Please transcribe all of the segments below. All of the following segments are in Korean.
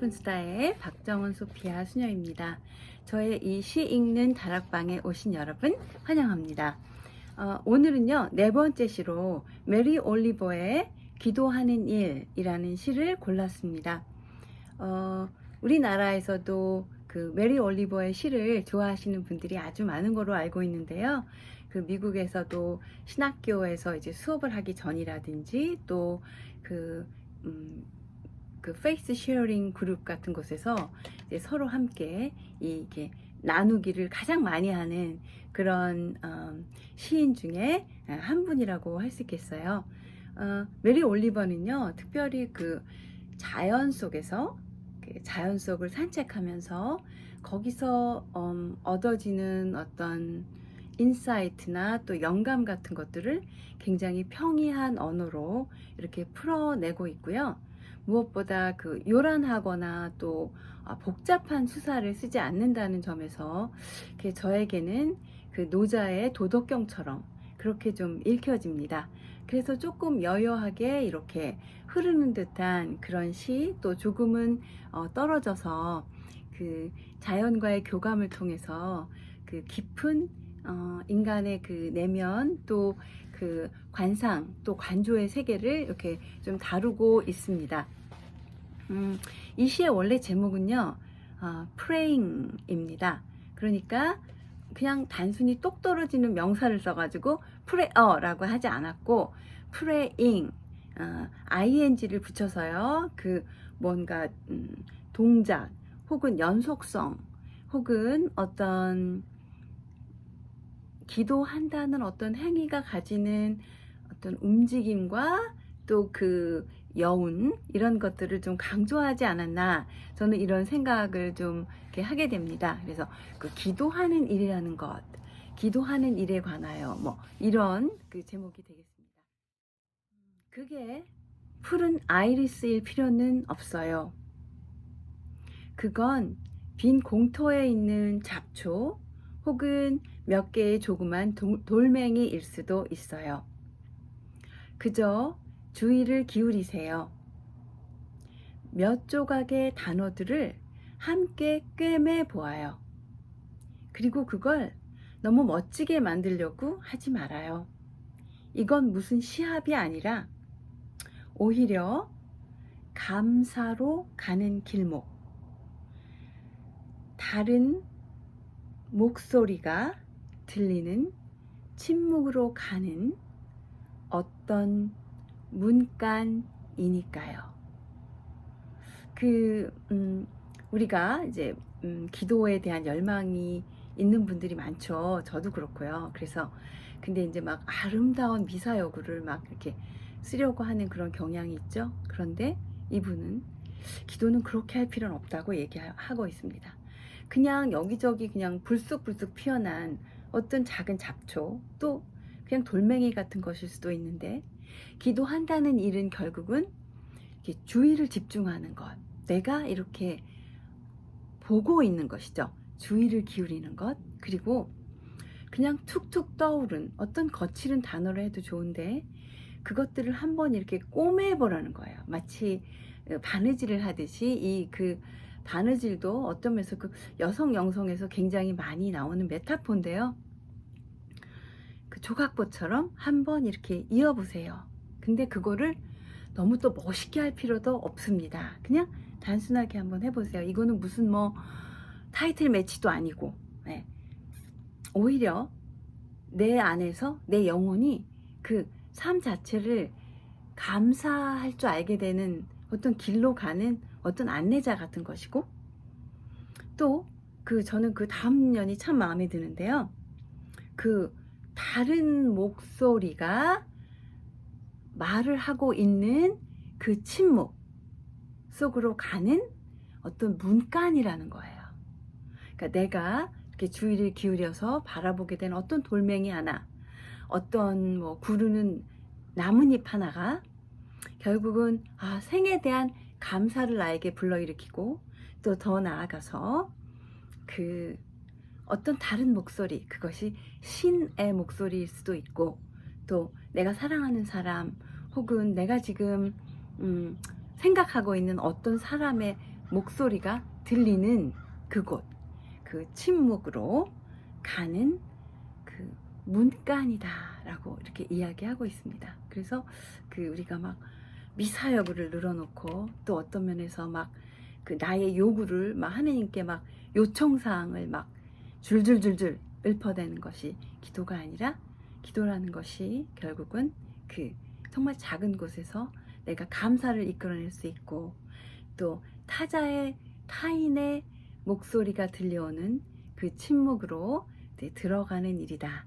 예쁜 스타의 박정은 소피아 수녀입니다. 저의 이 시 읽는 다락방에 오신 여러분 환영합니다. 오늘은요, 네 번째 시로 메리 올리버의 기도하는 일이라는 시를 골랐습니다. 우리나라에서도 그 메리 올리버의 시를 좋아하시는 분들이 아주 많은 거로 알고 있는데요. 그 미국에서도 신학교에서 이제 수업을 하기 전이라든지 또 그 페이스 쉐어링 그룹 같은 곳에서 이제 서로 함께 이게 나누기를 가장 많이 하는 그런 시인 중에 한 분이라고 할 수 있겠어요. 메리 올리버는요, 특별히 그 자연 속에서 자연 속을 산책하면서 거기서 얻어지는 어떤 인사이트나 또 영감 같은 것들을 굉장히 평이한 언어로 이렇게 풀어내고 있고요. 무엇보다 그 요란하거나 또 복잡한 수사를 쓰지 않는다는 점에서 저에게는 그 노자의 도덕경처럼 그렇게 좀 읽혀집니다. 그래서 조금 여여하게 이렇게 흐르는 듯한 그런 시, 또 조금은 떨어져서 그 자연과의 교감을 통해서 그 깊은 인간의 그 내면, 또 그 관상, 또 관조의 세계를 이렇게 좀 다루고 있습니다. 이 시의 원래 제목은요, praying입니다. 그러니까 그냥 단순히 똑 떨어지는 명사를 써가지고 prayer라고 하지 않았고 praying, ing를 붙여서요, 그 뭔가 동작 혹은 연속성 혹은 어떤 기도한다는 어떤 행위가 가지는 어떤 움직임과 또 그 여운, 이런 것들을 좀 강조하지 않았나, 저는 이런 생각을 좀 이렇게 하게 됩니다. 그래서 그 기도하는 일이라는 것, 기도하는 일에 관하여 뭐 이런 그 제목이 되겠습니다. 그게 푸른 아이리스일 필요는 없어요. 그건 빈 공터에 있는 잡초 혹은 몇 개의 조그만 돌멩이일 수도 있어요. 그저 주의를 기울이세요. 몇 조각의 단어들을 함께 꿰매 보아요. 그리고 그걸 너무 멋지게 만들려고 하지 말아요. 이건 무슨 시합이 아니라 오히려 감사로 가는 길목. 다른 목소리가 들리는 침묵으로 가는 어떤 문간이니까요. 우리가 이제 기도에 대한 열망이 있는 분들이 많죠. 저도 그렇고요. 그래서 근데 이제 막 아름다운 미사여구를 막 이렇게 쓰려고 하는 그런 경향이 있죠. 그런데 이분은 기도는 그렇게 할 필요는 없다고 얘기하고 있습니다. 그냥 여기저기 그냥 불쑥불쑥 피어난 어떤 작은 잡초, 또 그냥 돌멩이 같은 것일 수도 있는데, 기도한다는 일은 결국은 이렇게 주의를 집중하는 것, 내가 이렇게 보고 있는 것이죠. 주의를 기울이는 것, 그리고 그냥 툭툭 떠오른 어떤 거칠은 단어로 해도 좋은데 그것들을 한번 이렇게 꼬매보라는 거예요. 마치 바느질을 하듯이 이 그 바느질도 어떤 면에서 그 여성 영성에서 굉장히 많이 나오는 메타포인데요. 그 조각보처럼 한번 이렇게 이어보세요. 근데 그거를 너무 또 멋있게 할 필요도 없습니다. 그냥 단순하게 한번 해보세요. 이거는 무슨 뭐 타이틀 매치도 아니고, 네. 오히려 내 안에서 내 영혼이 그 삶 자체를 감사할 줄 알게 되는 어떤 길로 가는 어떤 안내자 같은 것이고, 또 저는 그 다음 년이 참 마음에 드는데요. 그 다른 목소리가 말을 하고 있는 그 침묵 속으로 가는 어떤 문간이라는 거예요. 그러니까 내가 이렇게 주의를 기울여서 바라보게 된 어떤 돌멩이 하나, 어떤 뭐 구르는 나뭇잎 하나가 결국은 생에 대한 감사를 나에게 불러일으키고, 또 더 나아가서 그 어떤 다른 목소리, 그것이 신의 목소리일 수도 있고, 또 내가 사랑하는 사람 혹은 내가 지금 생각하고 있는 어떤 사람의 목소리가 들리는 그곳, 그 침묵으로 가는 그 문간이다라고 이렇게 이야기하고 있습니다. 그래서 그 우리가 막 미사여구를 늘어놓고 또 어떤 면에서 막 그 나의 요구를 막 하느님께 막 요청사항을 막 줄줄줄줄 읊어대는 것이 기도가 아니라, 기도라는 것이 결국은 그 정말 작은 곳에서 내가 감사를 이끌어낼 수 있고, 또 타인의 목소리가 들려오는 그 침묵으로 들어가는 일이다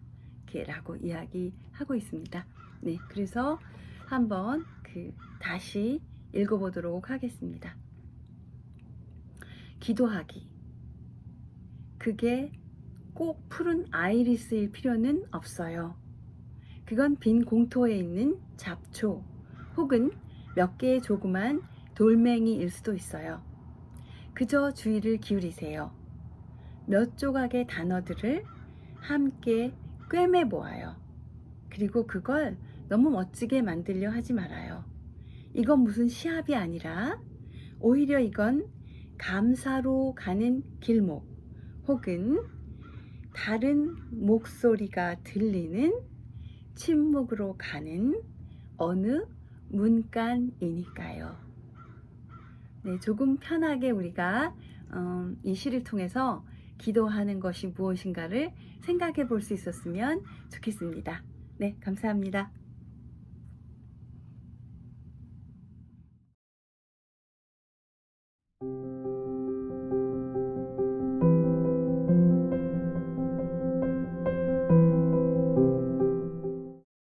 라고 이야기하고 있습니다. 네, 그래서 한번 다시 읽어보도록 하겠습니다. 기도하기, 그게 꼭 푸른 아이리스일 필요는 없어요. 그건 빈 공터에 있는 잡초 혹은 몇 개의 조그만 돌멩이일 수도 있어요. 그저 주의를 기울이세요. 몇 조각의 단어들을 함께 꿰매 보아요. 그리고 그걸 너무 멋지게 만들려 하지 말아요. 이건 무슨 시합이 아니라 오히려 이건 감사로 가는 길목 혹은 다른 목소리가 들리는 침묵으로 가는 어느 문간이니까요. 네, 조금 편하게 우리가 이 시를 통해서 기도하는 것이 무엇인가를 생각해 볼 수 있었으면 좋겠습니다. 네, 감사합니다.